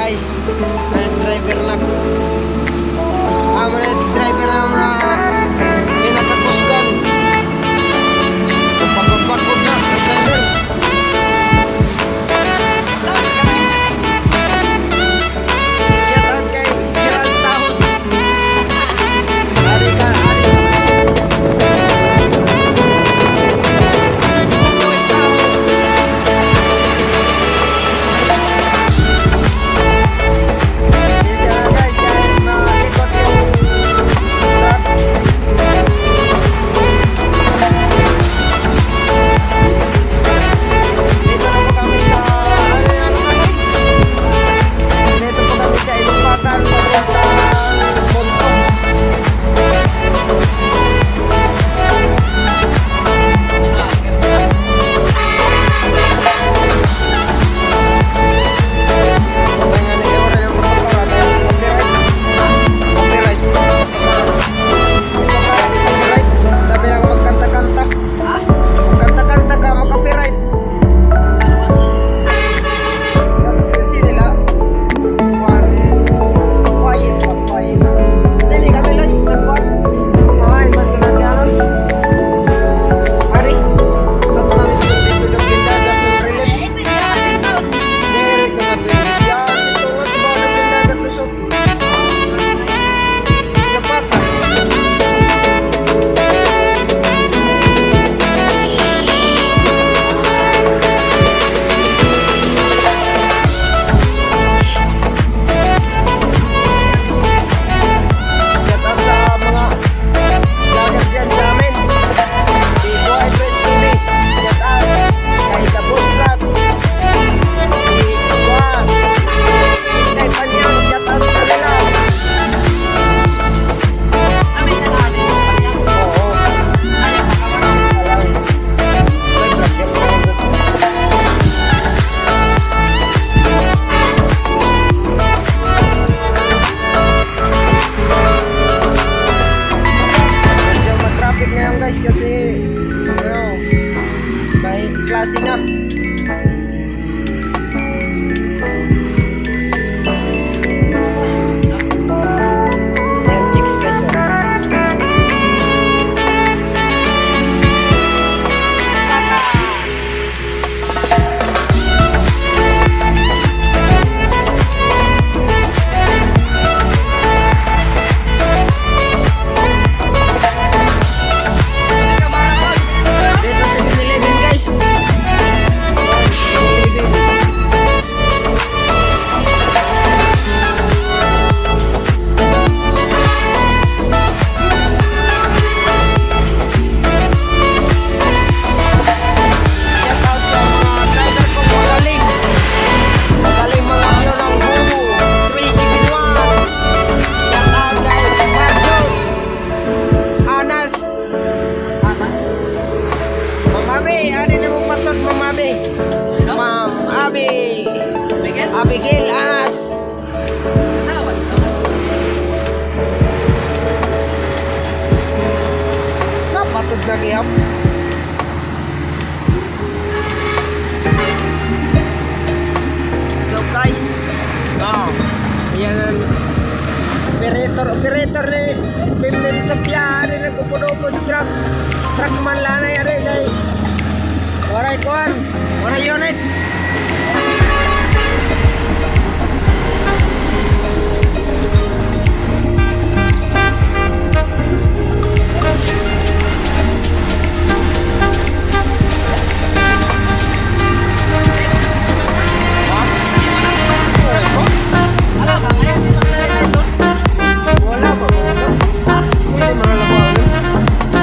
guys. Ang driver na. Ang driver na pinakakusgan. Pagod na ang driver. Shout out kay Gerald Tahos. Hari ka, hari. Guys, kasi may klase na. Ayan, chicks guys. Abigail Anas. Napatod na gihap. So guys, ayan ang operator ni Pimlin Tapia. Ari nagpupuno-puno sa truck man lang na yari kay waray kuhan, waray unit.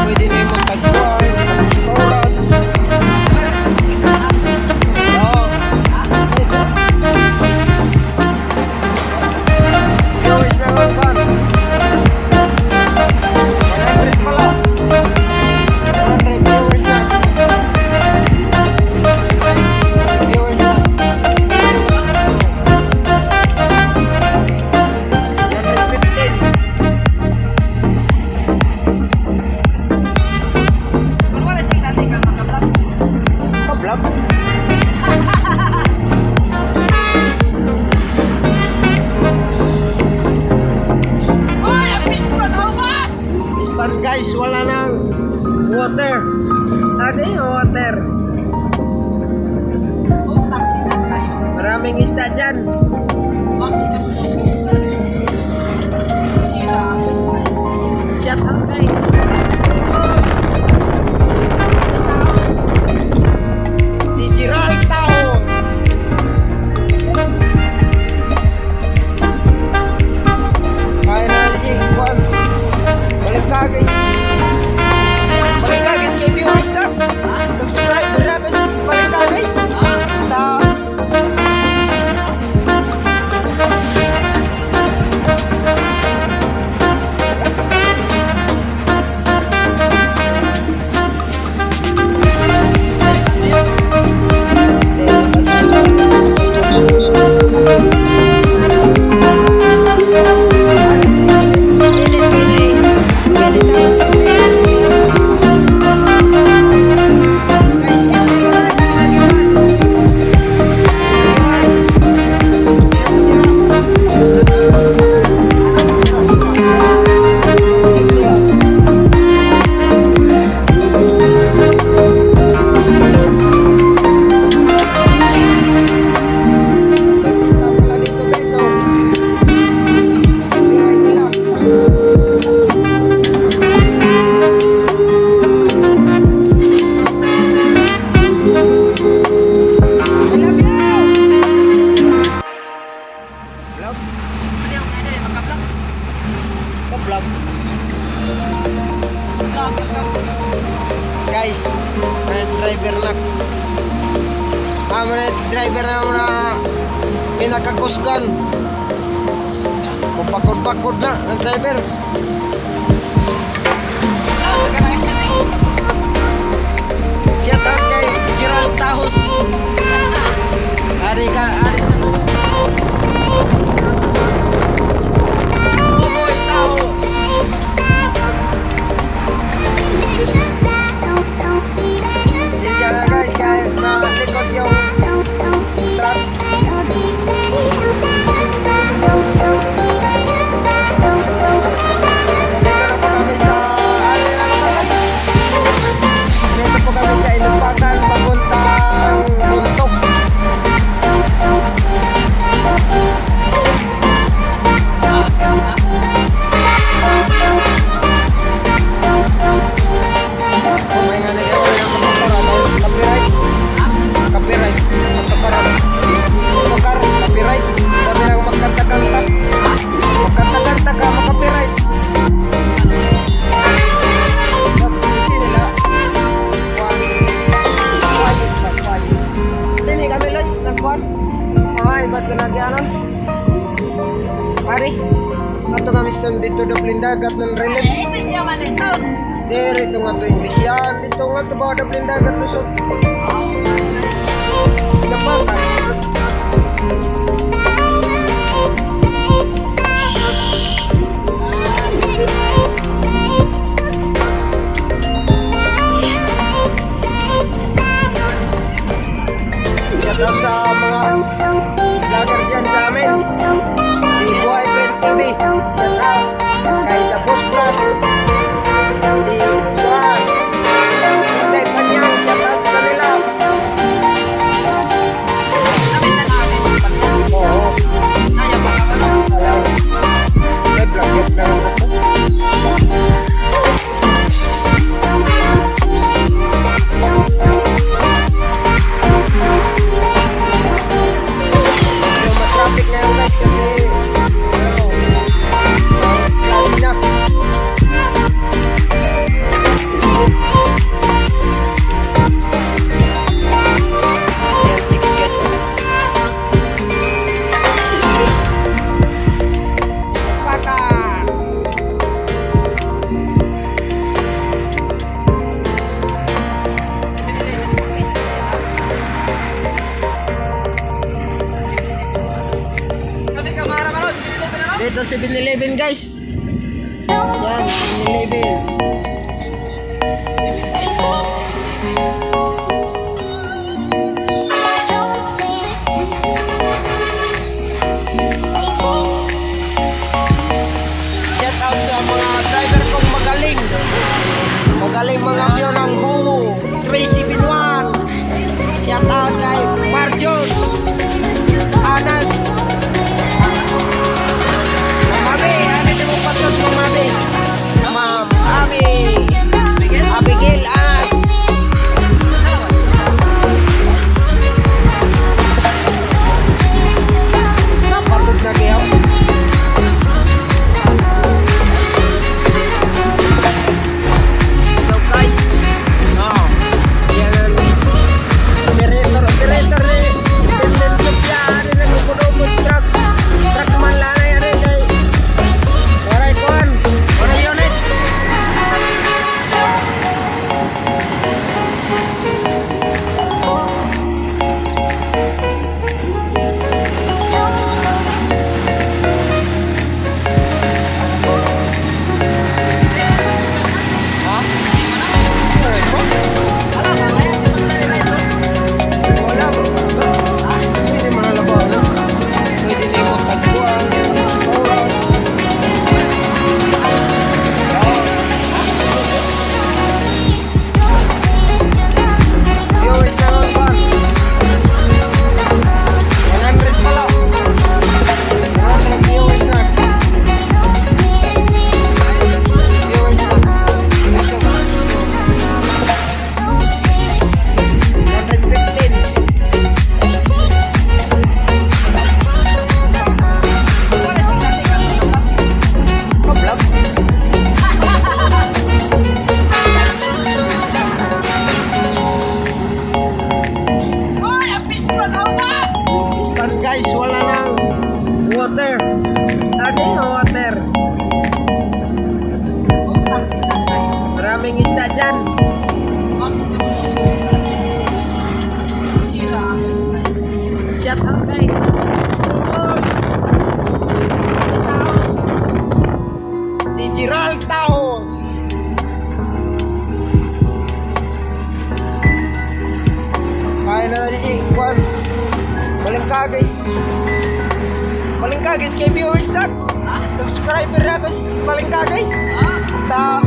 Pwede na yung magtagpuan, magtagpuan, wala ng water. Lagi water. Maraming isda dyan. Shout out guys. Si Gerald Taos. Kaya na si Juan. Balik ka guys. Balik ka guys. Kaya viewers na. Subscribe na guys. Balik ka guys. Guys, ang driver na driver na muna pinakakusgan. Kupakod-pakod na ang driver. Shout out kay Gerald Taos. Ari ka Boy Taos. Sincere guys, kaya nalikot yung truck. Dito po kami sa Inupakan papuntang Buntok. Pare, ato kami dito do plindagat ng relief. English yaman ito. Dito nga to English yan. Dito nga to ba do plindagat lusot. Napakan. Shout out sa mga vlogger dyan sa amin. Si Buhay Friend TV, shout out kay The Boss Vlog. Si Juan Inday Panyang, shout out sa kanila. Oo. Ayaw. May vlog ito. Traffic ngayon guys kasi klase na. Yan, chicks guys. Pakan. Dito 7-Eleven guys. Yan, 7-Eleven. Shout out sa mga driver kong magaling. galing mga view ng Hugo 371. Shout out kay Marjon Anas Mami, ano din mo patot mo Mami? Ma'am Abigail Anas. Napatod na kayo. So guys, yan ang operator ni Independent Lupya. Ano na nagpunod truck man lang na yan kay Waray Kuan, Waray Unit. Wala ba? Pwede mga labaw. Pwede na yung tagpuan, oras. Viewers na lang ba? 100 pala. 100 viewers na. Viewers na. 115. Kablab. Ispan guys, wala nang water. Lagi yung water. Maraming isda dyan. Shout out kay si Gerald Taos. Kaya na si Juan. Paling kagis kay viewers na. Subscriber na ako si paling kagis. Ta